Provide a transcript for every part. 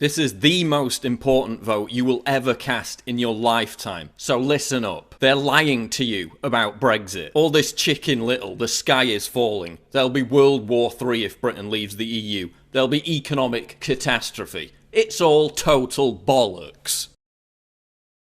This is the most important vote you will ever cast in your lifetime, so listen up. They're lying to you about Brexit. All this chicken little, the sky is falling. There'll be World War III if Britain leaves the EU. There'll be economic catastrophe. It's all total bollocks.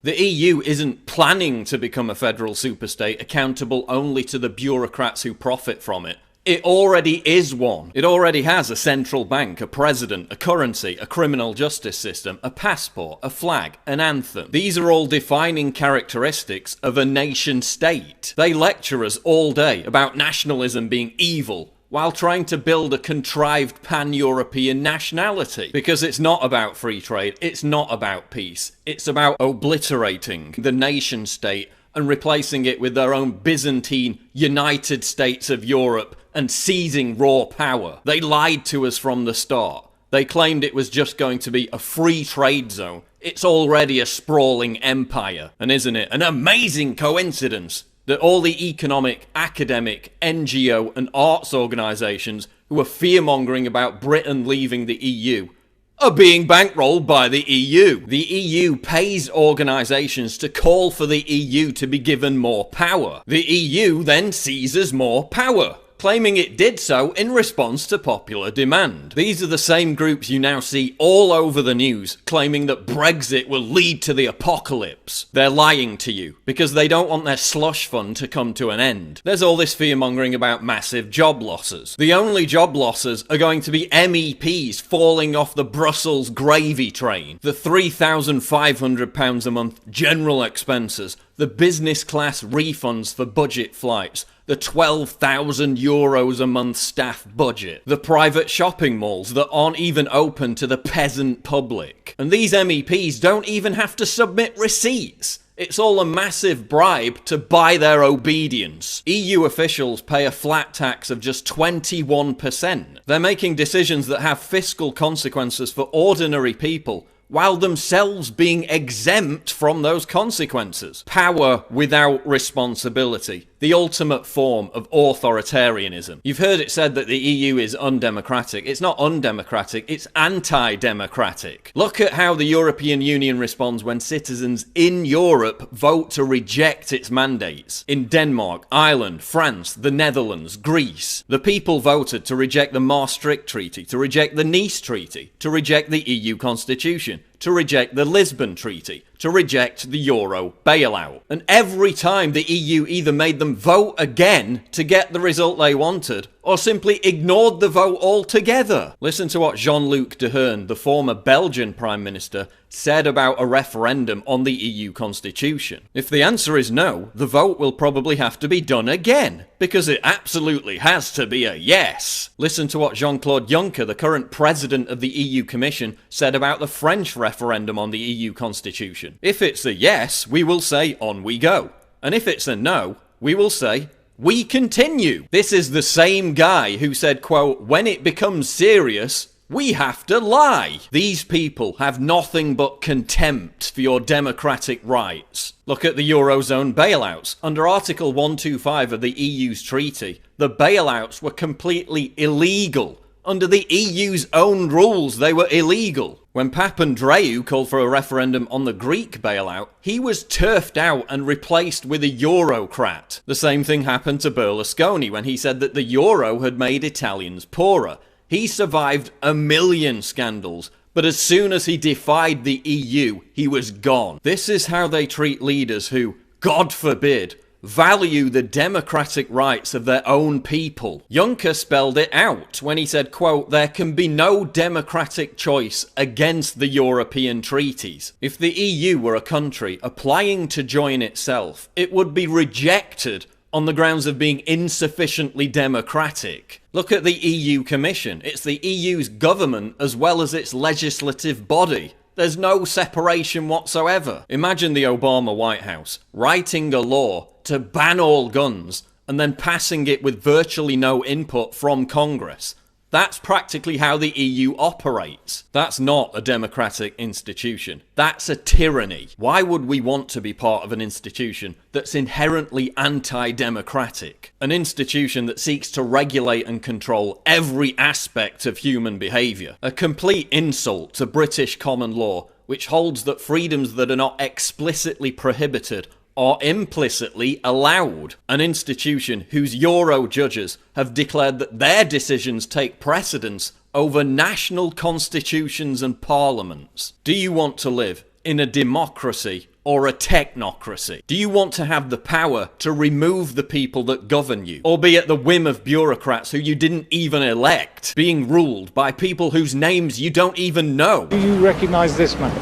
The EU isn't planning to become a federal superstate accountable only to the bureaucrats who profit from it. It already is one. It already has a central bank, a president, a currency, a criminal justice system, a passport, a flag, an anthem. These are all defining characteristics of a nation state. They lecture us all day about nationalism being evil, while trying to build a contrived pan-European nationality. Because it's not about free trade, it's not about peace, it's about obliterating the nation state and replacing it with their own Byzantine United States of Europe and seizing raw power. They lied to us from the start. They claimed it was just going to be a free trade zone. It's already a sprawling empire. And isn't it an amazing coincidence that all the economic, academic, NGO and arts organisations who are fear-mongering about Britain leaving the EU are being bankrolled by the EU. The EU pays organisations to call for the EU to be given more power. The EU then seizes more power, claiming it did so in response to popular demand. These are the same groups you now see all over the news, claiming that Brexit will lead to the apocalypse. They're lying to you, because they don't want their slush fund to come to an end. There's all this fear-mongering about massive job losses. The only job losses are going to be MEPs falling off the Brussels gravy train, the £3,500 a month general expenses, the business class refunds for budget flights, the €12,000 a month staff budget, the private shopping malls that aren't even open to the peasant public. And these MEPs don't even have to submit receipts. It's all a massive bribe to buy their obedience. EU officials pay a flat tax of just 21%. They're making decisions that have fiscal consequences for ordinary people, while themselves being exempt from those consequences. Power without responsibility. The ultimate form of authoritarianism. You've heard it said that the EU is undemocratic. It's not undemocratic, it's anti-democratic. Look at how the European Union responds when citizens in Europe vote to reject its mandates. In Denmark, Ireland, France, the Netherlands, Greece, the people voted to reject the Maastricht Treaty, to reject the Nice Treaty, to reject the EU Constitution, to reject the Lisbon Treaty, to reject the Euro bailout. And every time the EU either made them vote again to get the result they wanted, or simply ignored the vote altogether. Listen to what Jean-Luc Dehaene, the former Belgian Prime Minister, said about a referendum on the EU Constitution. If the answer is no, the vote will probably have to be done again, because it absolutely has to be a yes. Listen to what Jean-Claude Juncker, the current president of the EU Commission, said about the French referendum on the EU Constitution. If it's a yes, we will say on we go. And if it's a no, we will say we continue. This is the same guy who said, quote, when it becomes serious, we have to lie. These people have nothing but contempt for your democratic rights. Look at the Eurozone bailouts. Under Article 125 of the EU's treaty, the bailouts were completely illegal. Under the EU's own rules, they were illegal. When Papandreou called for a referendum on the Greek bailout, he was turfed out and replaced with a Eurocrat. The same thing happened to Berlusconi when he said that the euro had made Italians poorer. He survived a million scandals, but as soon as he defied the EU, he was gone. This is how they treat leaders who, God forbid, value the democratic rights of their own people. Juncker spelled it out when he said, quote, there can be no democratic choice against the European treaties. If the EU were a country applying to join itself, it would be rejected on the grounds of being insufficiently democratic. Look at the EU Commission. It's the EU's government as well as its legislative body. There's no separation whatsoever. Imagine the Obama White House writing a law to ban all guns and then passing it with virtually no input from Congress. That's practically how the EU operates. That's not a democratic institution. That's a tyranny. Why would we want to be part of an institution that's inherently anti-democratic? An institution that seeks to regulate and control every aspect of human behaviour. A complete insult to British common law, which holds that freedoms that are not explicitly prohibited are implicitly allowed. An institution whose Euro judges have declared that their decisions take precedence over national constitutions and parliaments. Do you want to live in a democracy or a technocracy? Do you want to have the power to remove the people that govern you, or be at the whim of bureaucrats who you didn't even elect, being ruled by people whose names you don't even know? Do you recognise this man?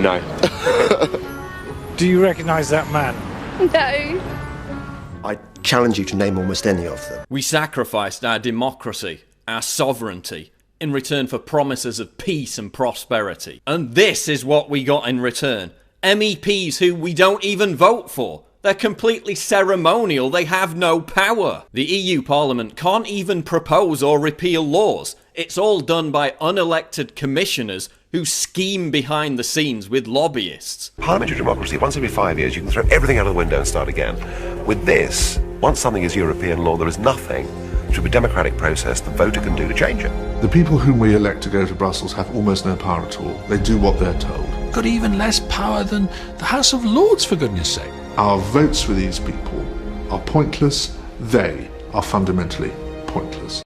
No. Do you recognise that man? No. I challenge you to name almost any of them. We sacrificed our democracy, our sovereignty, in return for promises of peace and prosperity. And this is what we got in return. MEPs who we don't even vote for. They're completely ceremonial, they have no power. The EU Parliament can't even propose or repeal laws. It's all done by unelected commissioners who scheme behind the scenes with lobbyists. Parliamentary democracy, once every 5 years you can throw everything out of the window and start again. With this, once something is European law, there is nothing through a democratic process the voter can do to change it. The people whom we elect to go to Brussels have almost no power at all. They do what they're told. Got even less power than the House of Lords, for goodness sake. Our votes for these people are pointless. They are fundamentally pointless.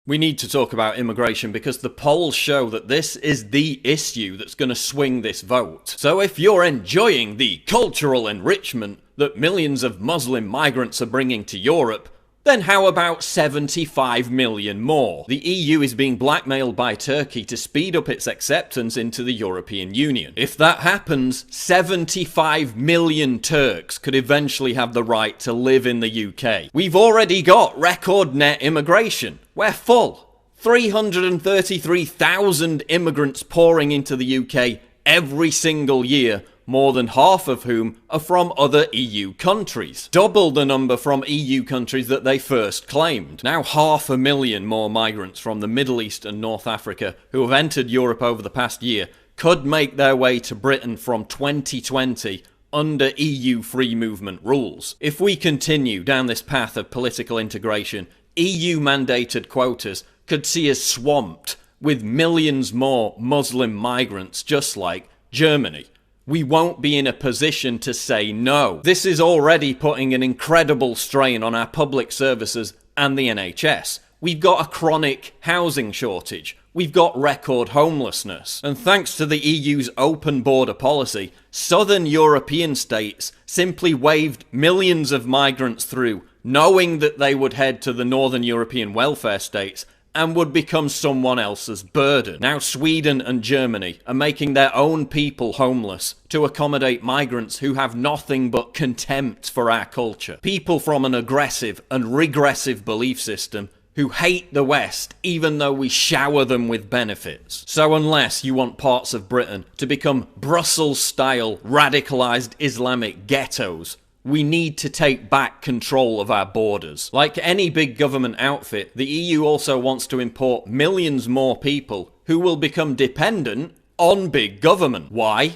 We need to talk about immigration because the polls show that this is the issue that's going to swing this vote. So if you're enjoying the cultural enrichment that millions of Muslim migrants are bringing to Europe, then how about 75 million more? The EU is being blackmailed by Turkey to speed up its acceptance into the European Union. If that happens, 75 million Turks could eventually have the right to live in the UK. We've already got record net immigration. We're full. 333,000 immigrants pouring into the UK every single year, more than half of whom are from other EU countries. Double the number from EU countries that they first claimed. Now 500,000 more migrants from the Middle East and North Africa who have entered Europe over the past year could make their way to Britain from 2020 under EU free movement rules. If we continue down this path of political integration, EU-mandated quotas could see us swamped with millions more Muslim migrants just like Germany. We won't be in a position to say no. This is already putting an incredible strain on our public services and the NHS. We've got a chronic housing shortage. We've got record homelessness. And thanks to the EU's open border policy, southern European states simply waved millions of migrants through, knowing that they would head to the northern European welfare states and would become someone else's burden. Now Sweden and Germany are making their own people homeless to accommodate migrants who have nothing but contempt for our culture. People from an aggressive and regressive belief system who hate the West even though we shower them with benefits. So unless you want parts of Britain to become Brussels-style radicalised Islamic ghettos, we need to take back control of our borders. Like any big government outfit, the EU also wants to import millions more people who will become dependent on big government. Why?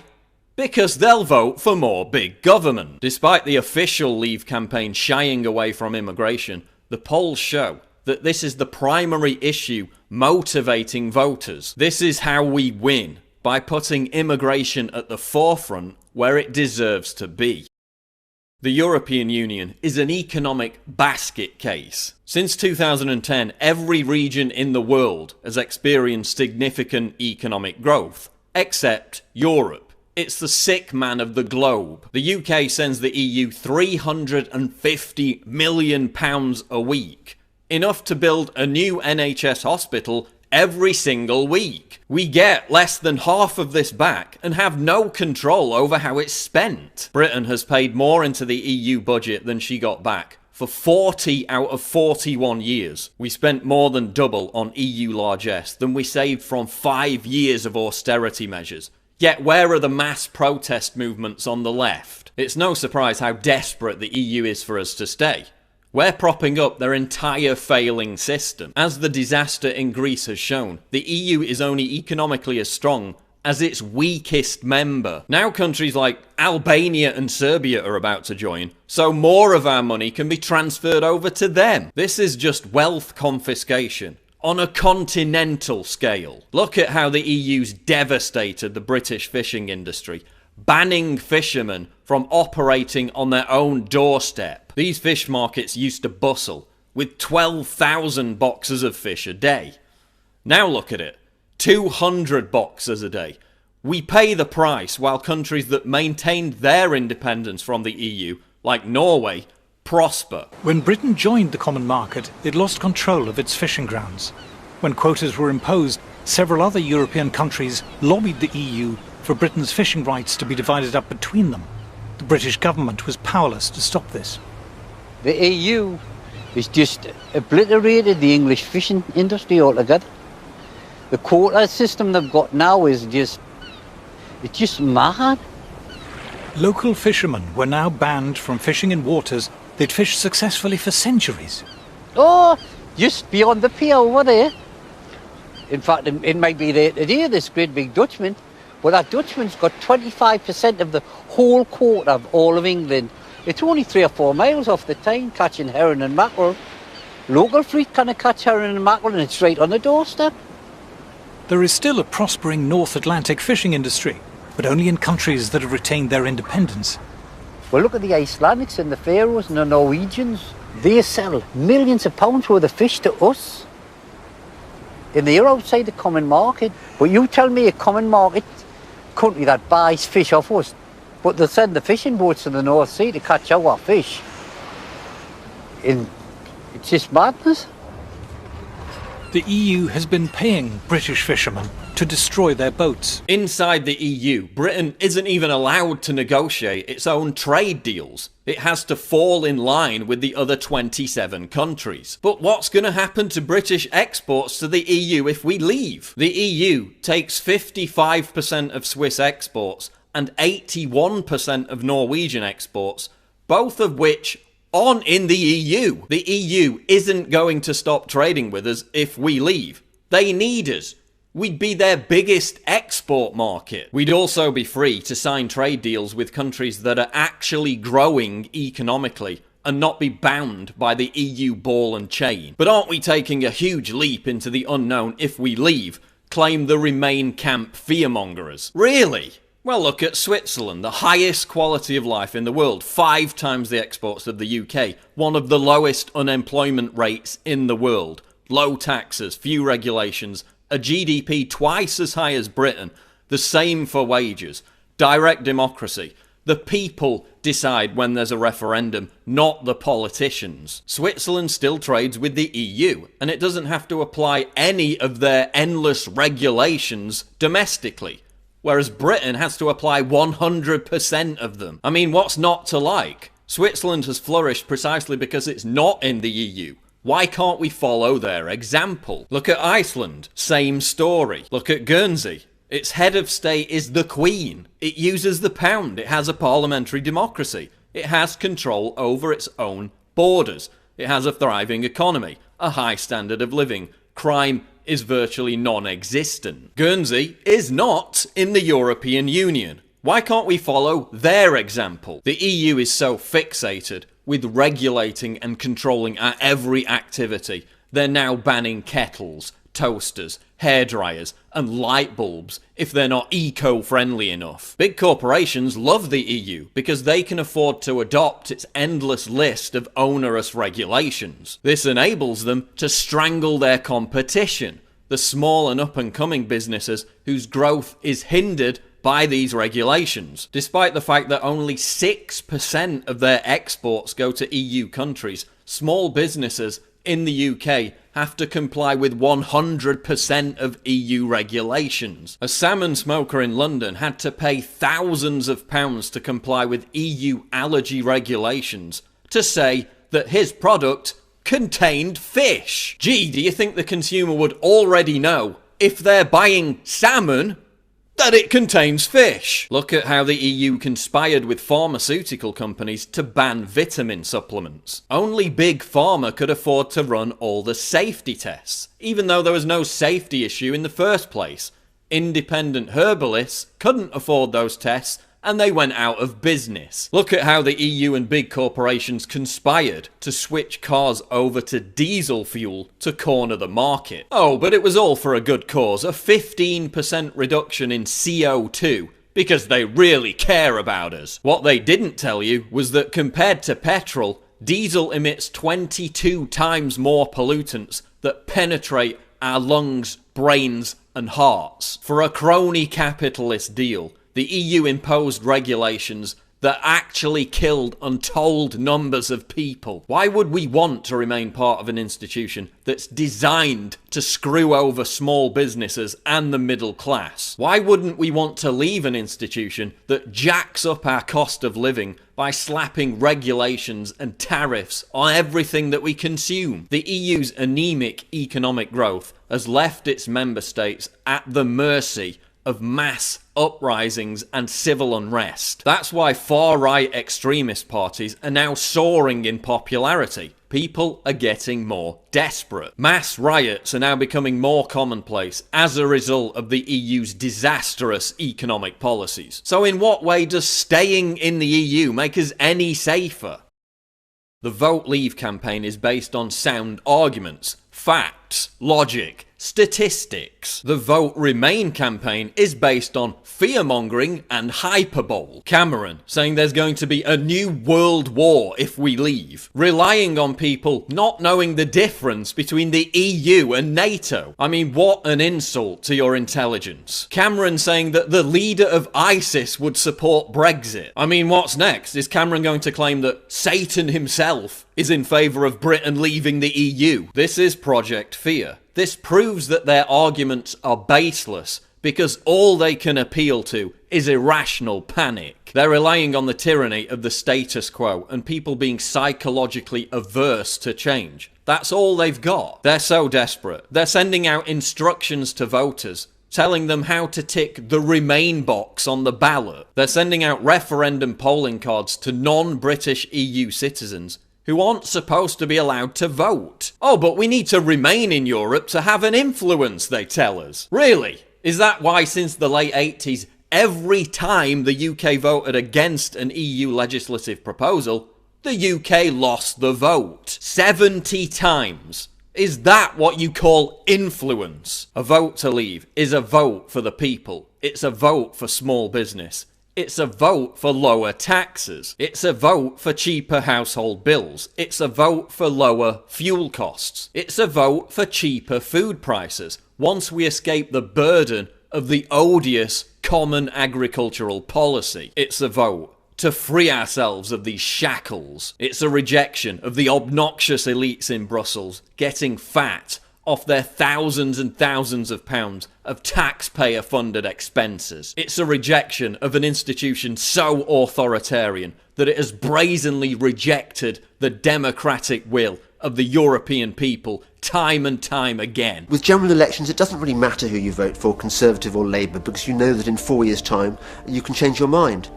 Because they'll vote for more big government. Despite the official Leave campaign shying away from immigration, the polls show that this is the primary issue motivating voters. This is how we win, by putting immigration at the forefront where it deserves to be. The European Union is an economic basket case. Since 2010, every region in the world has experienced significant economic growth, except Europe. It's the sick man of the globe. The UK sends the EU £350 million a week, enough to build a new NHS hospital every single week. We get less than half of this back and have no control over how it's spent. Britain has paid more into the EU budget than she got back for 40 out of 41 years. We spent more than double on EU largesse than we saved from 5 years of austerity measures. Yet where are the mass protest movements on the left? It's no surprise how desperate the EU is for us to stay. We're propping up their entire failing system. As the disaster in Greece has shown, the EU is only economically as strong as its weakest member. Now countries like Albania and Serbia are about to join, so more of our money can be transferred over to them. This is just wealth confiscation on a continental scale. Look at how the EU's devastated the British fishing industry, banning fishermen from operating on their own doorstep. These fish markets used to bustle with 12,000 boxes of fish a day. Now look at it. 200 boxes a day. We pay the price while countries that maintained their independence from the EU, like Norway, prosper. When Britain joined the common market, it lost control of its fishing grounds. When quotas were imposed, several other European countries lobbied the EU for Britain's fishing rights to be divided up between them. The British government was powerless to stop this. The EU has just obliterated the English fishing industry altogether. The quota system they've got now is it's just mad. Local fishermen were now banned from fishing in waters they'd fished successfully for centuries. Oh, just beyond the pier over there. In fact, it might be there today, this great big Dutchman, but that Dutchman's got 25% of the whole quota of all of England. It's only 3 or 4 miles off the Tyne catching herring and mackerel. Local fleet can't catch herring and mackerel and it's right on the doorstep. There is still a prospering North Atlantic fishing industry, but only in countries that have retained their independence. Well, look at the Icelandics and the Faroes and the Norwegians. They sell millions of pounds worth of fish to us. And they're outside the common market. But you tell me a common market country that buys fish off us, but they'll send the fishing boats to the North Sea to catch our fish. And it's just madness. The EU has been paying British fishermen to destroy their boats. Inside the EU, Britain isn't even allowed to negotiate its own trade deals. It has to fall in line with the other 27 countries. But what's going to happen to British exports to the EU if we leave? The EU takes 55% of Swiss exports and 81% of Norwegian exports, both of which aren't in the EU. The EU isn't going to stop trading with us if we leave. They need us. We'd be their biggest export market. We'd also be free to sign trade deals with countries that are actually growing economically and not be bound by the EU ball and chain. But aren't we taking a huge leap into the unknown if we leave, claim the Remain camp fearmongers? Really? Well, look at Switzerland, the highest quality of life in the world, 5 times the exports of the UK, one of the lowest unemployment rates in the world, low taxes, few regulations, a GDP twice as high as Britain, the same for wages, direct democracy. The people decide when there's a referendum, not the politicians. Switzerland still trades with the EU, and it doesn't have to apply any of their endless regulations domestically. Whereas Britain has to apply 100% of them. I mean, what's not to like? Switzerland has flourished precisely because it's not in the EU. Why can't we follow their example? Look at Iceland, same story. Look at Guernsey. Its head of state is the Queen. It uses the pound. It has a parliamentary democracy. It has control over its own borders. It has a thriving economy, a high standard of living. Crime is virtually non-existent. Guernsey is not in the European Union. Why can't we follow their example? The EU is so fixated with regulating and controlling our every activity. They're now banning kettles, toasters, hairdryers, and light bulbs if they're not eco-friendly enough. Big corporations love the EU because they can afford to adopt its endless list of onerous regulations. This enables them to strangle their competition, the small and up-and-coming businesses whose growth is hindered by these regulations. Despite the fact that only 6% of their exports go to EU countries, small businesses in the UK have to comply with 100% of EU regulations. A salmon smoker in London had to pay thousands of pounds to comply with EU allergy regulations to say that his product contained fish. Gee, do you think the consumer would already know if they're buying salmon, That it contains fish. Look at how the EU conspired with pharmaceutical companies to ban vitamin supplements. Only Big Pharma could afford to run all the safety tests, even though there was no safety issue in the first place. Independent herbalists couldn't afford those tests, and they went out of business. Look at how the EU and big corporations conspired to switch cars over to diesel fuel to corner the market. Oh, but it was all for a good cause, a 15% reduction in CO2, because they really care about us. What they didn't tell you was that compared to petrol, diesel emits 22 times more pollutants that penetrate our lungs, brains, and hearts. For a crony capitalist deal, the EU imposed regulations that actually killed untold numbers of people. Why would we want to remain part of an institution that's designed to screw over small businesses and the middle class? Why wouldn't we want to leave an institution that jacks up our cost of living by slapping regulations and tariffs on everything that we consume? The EU's anemic economic growth has left its member states at the mercy of mass uprisings and civil unrest. That's why far-right extremist parties are now soaring in popularity. People are getting more desperate. Mass riots are now becoming more commonplace as a result of the EU's disastrous economic policies. So in what way does staying in the EU make us any safer? The Vote Leave campaign is based on sound arguments, facts, logic, statistics. The Vote Remain campaign is based on fear-mongering and hyperbole. Cameron saying there's going to be a new world war if we leave, relying on people not knowing the difference between the EU and NATO. I mean, what an insult to your intelligence. Cameron saying that the leader of ISIS would support Brexit. I mean, what's next? Is Cameron going to claim that Satan himself is in favour of Britain leaving the EU? This is Project Fear. This proves that their arguments are baseless because all they can appeal to is irrational panic. They're relying on the tyranny of the status quo and people being psychologically averse to change. That's all they've got. They're so desperate. They're sending out instructions to voters, telling them how to tick the Remain box on the ballot. They're sending out referendum polling cards to non-British EU citizens who aren't supposed to be allowed to vote. Oh, but we need to remain in Europe to have an influence, they tell us. Really? Is that why since the late 80s, every time the UK voted against an EU legislative proposal, the UK lost the vote? 70 times. Is that what you call influence? A vote to leave is a vote for the people. It's a vote for small business. It's a vote for lower taxes. It's a vote for cheaper household bills. It's a vote for lower fuel costs. It's a vote for cheaper food prices once we escape the burden of the odious common agricultural policy. It's a vote to free ourselves of these shackles. It's a rejection of the obnoxious elites in Brussels getting fat off their thousands and thousands of pounds of taxpayer-funded expenses. It's a rejection of an institution so authoritarian that it has brazenly rejected the democratic will of the European people time and time again. With general elections, it doesn't really matter who you vote for, Conservative or Labour, because you know that in 4 years' time you can change your mind.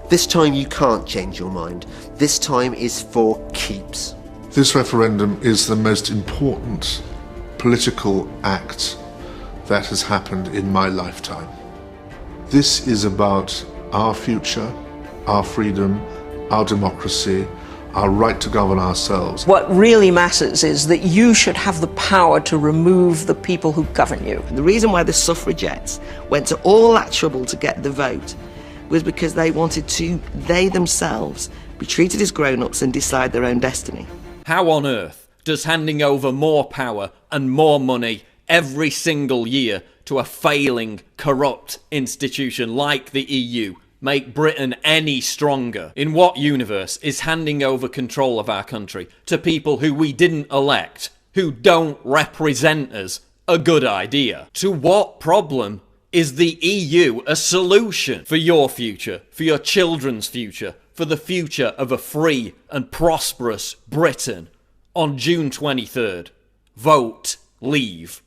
This time you can't change your mind. This time is for keeps. This referendum is the most important political act that has happened in my lifetime. This is about our future, our freedom, our democracy, our right to govern ourselves. What really matters is that you should have the power to remove the people who govern you. And the reason why the suffragettes went to all that trouble to get the vote was because they wanted to, they themselves, be treated as grown-ups and decide their own destiny. How on earth does handing over more power and more money every single year to a failing, corrupt institution like the EU make Britain any stronger? In what universe is handing over control of our country to people who we didn't elect, who don't represent us, a good idea? To what problem is the EU a solution for your future, for your children's future, for the future of a free and prosperous Britain? On June 23rd, vote leave.